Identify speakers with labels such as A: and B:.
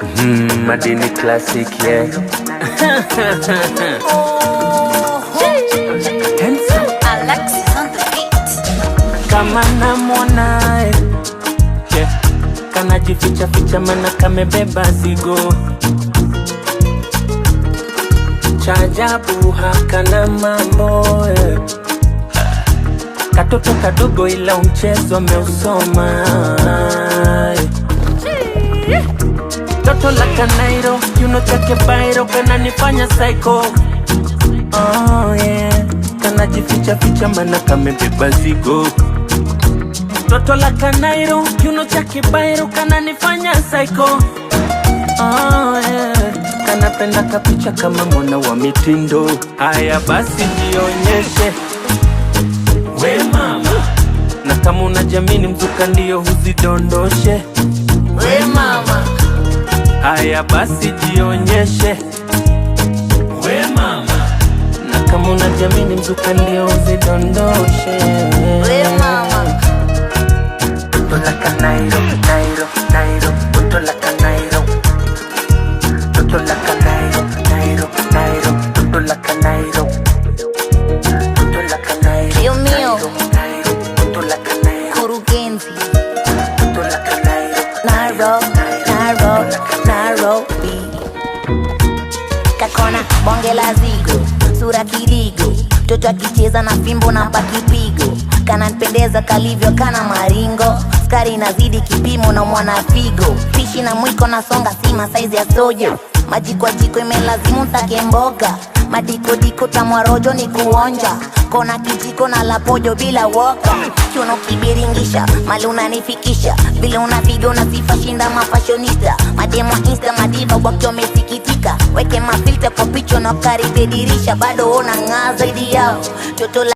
A: Madini classic, yeah.
B: Alexis on the beat.
A: Kama namwona yeah. Kana jificha ficha mana kamebeba zigo cha ajabu hakana mambo yeah. Katoto kadogo ila mchezo ameusoma yeah. Toto la kanairo, kiuno chake bairo kananifanya psycho. Oh yeah, kana jificha ficha mana kamebeba zigo. Toto la kanairo, kiuno chake bairo kananifanya psycho. Oh yeah, kanapenda kapicha kama mwana wa mitindo. Haya basi jionyeshe we mama, na kama unajamini mzuka ndio huzidondoshe we mama. Haya basi jionyeshe we mama, na kama unajamini mzuka ndio huzidondoshe
B: We mama.
A: Toto la kanairo, nairo, nairo, toto la kanairo. Toto la kanairo, nairo, nairo, toto la kanairo. Toto la kanairo,
B: Dios mío.
A: nairo, toto la kanairo.
B: Kurugenzi.
A: Toto la kanairo,
B: Nairobi. Kakona bonge la zigo, sura kirigo, toto akicheza na fimbo na pakipigo. Kana nipendeza kalivyo kana maringo, skari inazidi kipimo na mwana figo. Fishi na mwiko na songa sima saizi ya sojo, maji kwa jiko imelazimu take mboga. Madiko diko tamwarojo ni kuonja, kona kijiko na lapojo bila woka. Chuno kibiringisha, mali unanifikisha, vile unapiga unasifa shinda mafashionista. Mademo insta madiva wakio mesikitika, weke mafilter kwa picho na karibedirisha. Bado ona ng'aa zaidi yao, toto la